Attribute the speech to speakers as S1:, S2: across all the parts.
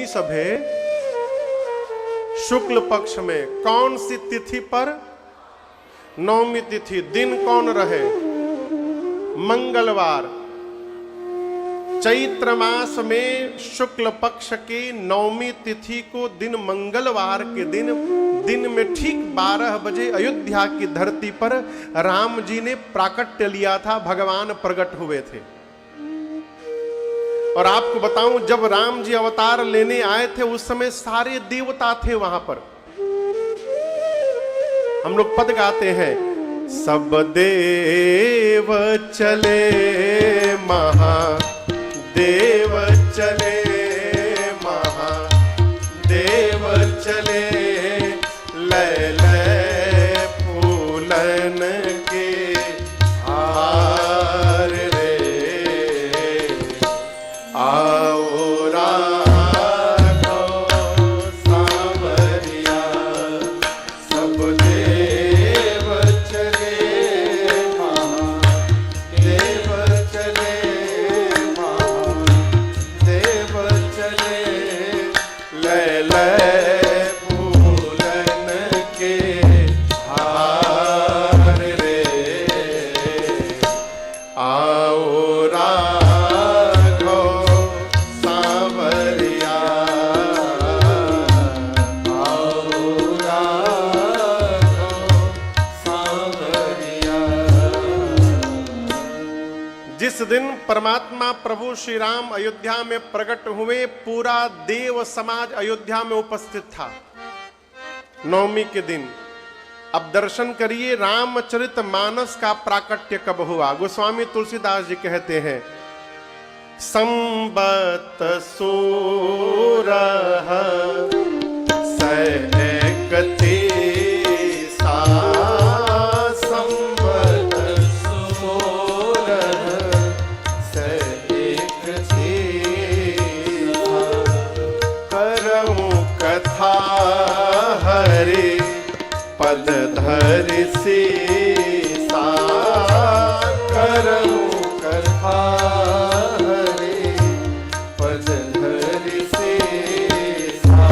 S1: सभे शुक्ल पक्ष में कौन सी तिथि पर? नवमी तिथि। दिन कौन रहे? मंगलवार। चैत्र मास में शुक्ल पक्ष के नवमी तिथि को दिन मंगलवार के दिन में ठीक 12 बजे अयोध्या की धरती पर राम जी ने प्राकट्य लिया था, भगवान प्रकट हुए थे। और आपको बताऊं, जब राम जी अवतार लेने आए थे उस समय सारे देवता थे वहां पर। हम लोग पद गाते हैं, सब देव चले महादेव चले, महादेव चले, लय लय फूलन के हार रे, आओ राघो सांवरिया, सब देव चले महादेव चले, महादेव चले, लय लय फूलन के हार रे, आओ राघो सांवरिया, आओ राघो सांवरिया। जिस दिन परमात्मा प्रभु श्री राम अयोध्या में प्रकट हुए, पूरा देव समाज अयोध्या में उपस्थित था नवमी के दिन। अब दर्शन करिए, रामचरितमानस का प्राकट्य कब हुआ। गोस्वामी तुलसीदास जी कहते हैं, संबत सोरह सैकती सा, संबत सोरह सैकती सा, करऊं कथा हरि पद धरि सीसा, करऊं कथा हरि पद धरि सीसा,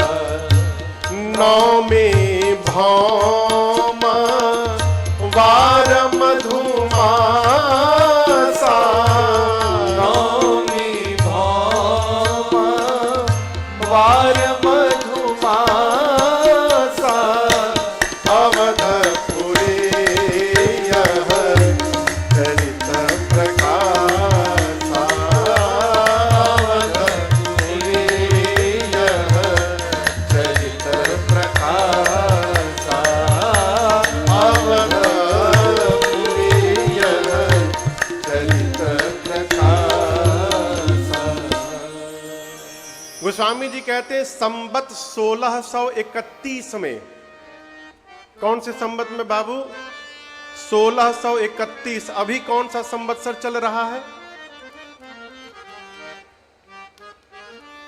S1: नवमी भौम वार मधुमासा, नवमी भौम वार मधुमासा, अवधपुरी यह चरित प्रकाशा, अवधपुरी यह चरित प्रकाशा, अवधपुरी यह चरित प्रकाशा। गोस्वामी जी कहते हैं, संबत 1631 में। कौन से संबत में बाबू? 1631। अभी कौन सा संवत्सर चल रहा है?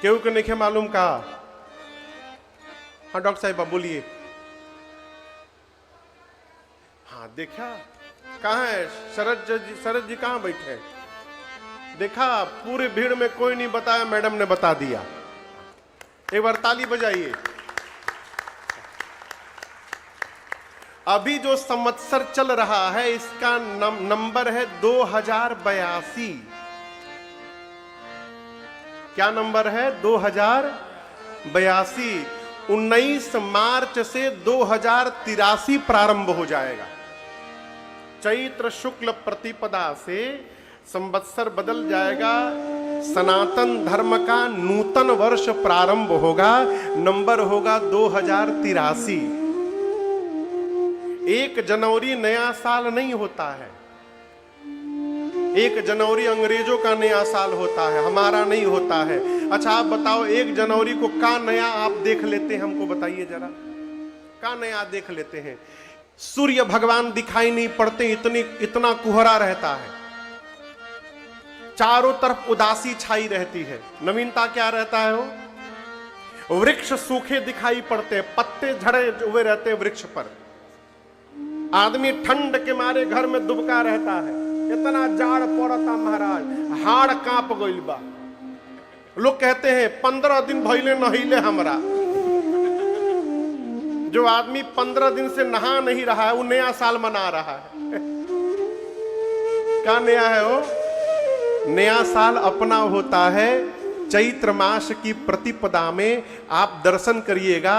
S1: क्यों कि नहीं मालूम का? हाँ डॉक्टर साहिब बोलिए। हाँ देखा, कहाँ है शरद जी कहाँ बैठे? देखा, पूरे भीड़ में कोई नहीं बताया, मैडम ने बता दिया। एक बार ताली बजाइए। अभी जो संवत्सर चल रहा है इसका नंबर है 2082। क्या नंबर है? 2082। 19 मार्च से 2083 प्रारंभ हो जाएगा। चैत्र शुक्ल प्रतिपदा से संवत्सर बदल जाएगा, सनातन धर्म का नूतन वर्ष प्रारंभ होगा, नंबर होगा 2083। 1 जनवरी नया साल नहीं होता है। 1 जनवरी अंग्रेजों का नया साल होता है, हमारा नहीं होता है। अच्छा आप बताओ, 1 जनवरी को का नया आप देख लेते हैं? हमको बताइए जरा, का नया देख लेते हैं? सूर्य भगवान दिखाई नहीं पड़ते, इतना कुहरा रहता है, चारों तरफ उदासी छाई रहती है। नवीनता क्या रहता है? वो वृक्ष सूखे दिखाई पड़ते, पत्ते झड़े हुए रहते वृक्ष पर। आदमी ठंड के मारे घर में दुबका रहता है, इतना जाड़ पड़ता महाराज, हाड़ कांप गइल बा। लोग कहते हैं 15 दिन भइले नहिले हमरा। जो आदमी 15 दिन से नहा नहीं रहा है वो नया साल मना रहा है। क्या नया है वो? नया साल अपना होता है चैत्र मास की प्रतिपदा में। आप दर्शन करिएगा,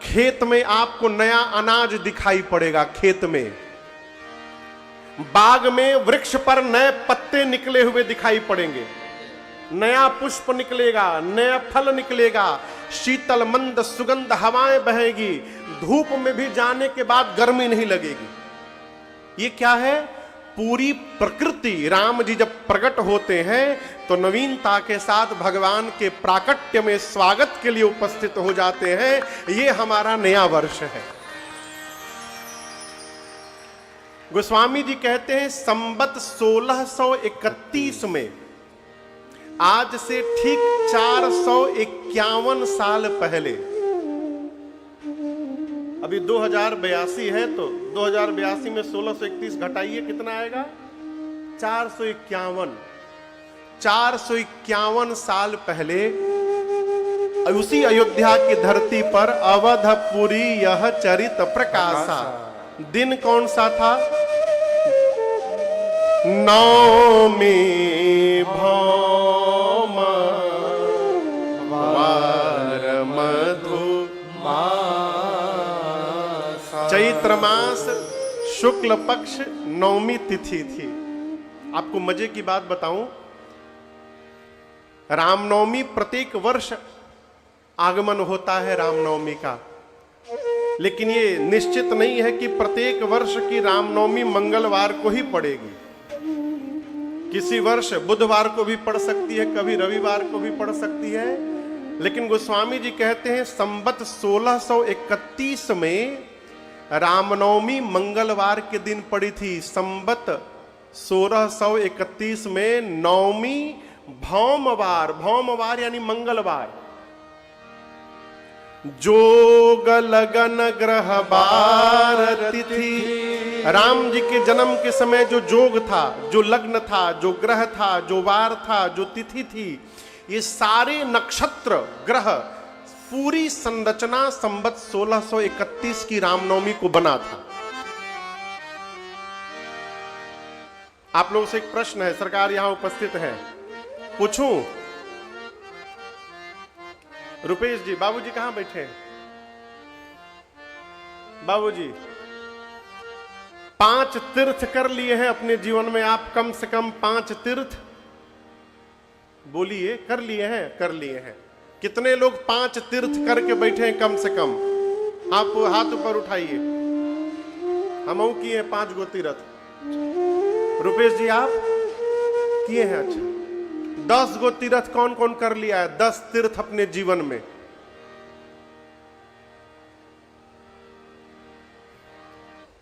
S1: खेत में आपको नया अनाज दिखाई पड़ेगा। खेत में, बाग में, वृक्ष पर नए पत्ते निकले हुए दिखाई पड़ेंगे, नया पुष्प निकलेगा, नया फल निकलेगा, शीतल मंद सुगंध हवाएं बहेगी, धूप में भी जाने के बाद गर्मी नहीं लगेगी। ये क्या है? पूरी प्रकृति। राम जी जब प्रकट होते हैं तो नवीनता के साथ भगवान के प्राकट्य में स्वागत के लिए उपस्थित हो जाते हैं। ये हमारा नया वर्ष है। गोस्वामी जी कहते हैं संवत 1631 में, आज से ठीक 451 साल पहले, अभी 2082 है तो 2082 में 1631 घटाइए, कितना आएगा? 451। 451 साल पहले उसी अयोध्या की धरती पर अवधपुरी यह चरित प्रकाशा। दिन कौन सा था? नौमी भौम वार मधु चैत्र मास शुक्ल पक्ष नौमी तिथि थी। आपको मजे की बात बताऊं, रामनवमी प्रत्येक वर्ष आगमन होता है रामनवमी का, लेकिन ये निश्चित नहीं है कि प्रत्येक वर्ष की रामनवमी मंगलवार को ही पड़ेगी। किसी वर्ष बुधवार को भी पड़ सकती है, कभी रविवार को भी पड़ सकती है। लेकिन गोस्वामी जी कहते हैं संवत 1631 में रामनवमी मंगलवार के दिन पड़ी थी। संवत 1631 में नवमी भौमवार, भौमवार यानी मंगलवार, जोग लगन ग्रह बार तिथि। राम जी के जन्म के समय जो जोग था, जो लग्न था, जो ग्रह था, जो वार था, जो तिथि थी, ये सारे नक्षत्र ग्रह पूरी संरचना संवत 1631 की रामनवमी को बना था। आप लोगों से एक प्रश्न है, सरकार यहां उपस्थित है, पूछूं? रुपेश जी, बाबूजी कहां बैठे हैं? बाबूजी, 5 तीर्थ कर लिए हैं अपने जीवन में आप? कम से कम 5 तीर्थ बोलिए। कर लिए हैं? कर लिए हैं। कितने लोग 5 तीर्थ करके बैठे हैं कम से कम? आप हाथ ऊपर उठाइए। हम किए हैं 5 गो तीर्थ। रुपेश जी आप किए हैं? अच्छा, 10 गो तीर्थ कौन कौन कर लिया है? 10 तीर्थ अपने जीवन में।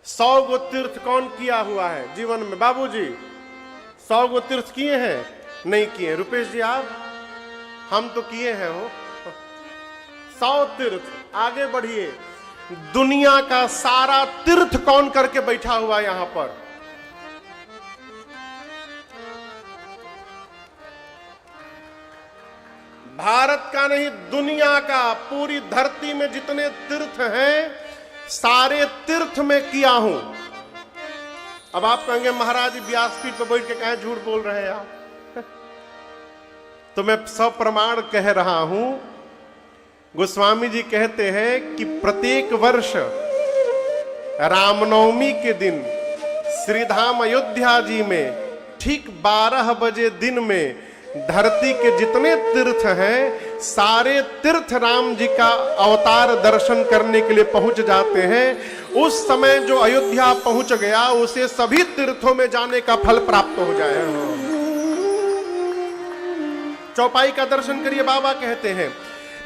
S1: सौ गो तीर्थ कौन किया हुआ है जीवन में? बाबूजी 100 गो तीर्थ किए हैं? नहीं किए। रुपेश जी आप? हम तो किए हैं हो 100 तीर्थ। आगे बढ़िए। दुनिया का सारा तीर्थ कौन करके बैठा हुआ यहां पर? भारत का नहीं, दुनिया का, पूरी धरती में जितने तीर्थ हैं सारे तीर्थ में किया हूं। अब आप कहेंगे महाराज व्यासपीठ पर बैठ के कहे झूठ बोल रहे हैं आप? तो मैं सप्रमाण कह रहा हूं। गोस्वामी जी कहते हैं कि प्रत्येक वर्ष रामनवमी के दिन श्रीधाम अयोध्या जी में ठीक 12 बजे दिन में धरती के जितने तीर्थ हैं सारे तीर्थ राम जी का अवतार दर्शन करने के लिए पहुंच जाते हैं। उस समय जो अयोध्या पहुंच गया उसे सभी तीर्थों में जाने का फल प्राप्त हो जाएगा। चौपाई का दर्शन करिए। बाबा कहते हैं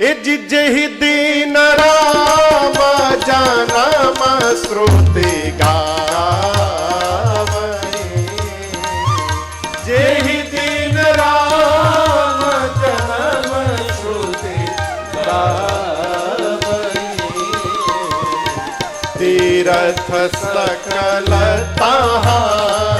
S1: ए जिजे ही दीन राम जनम श्रुति गावै, जे ही दीन राम जनम श्रुति गावै, तीर्थ सकल तहाँ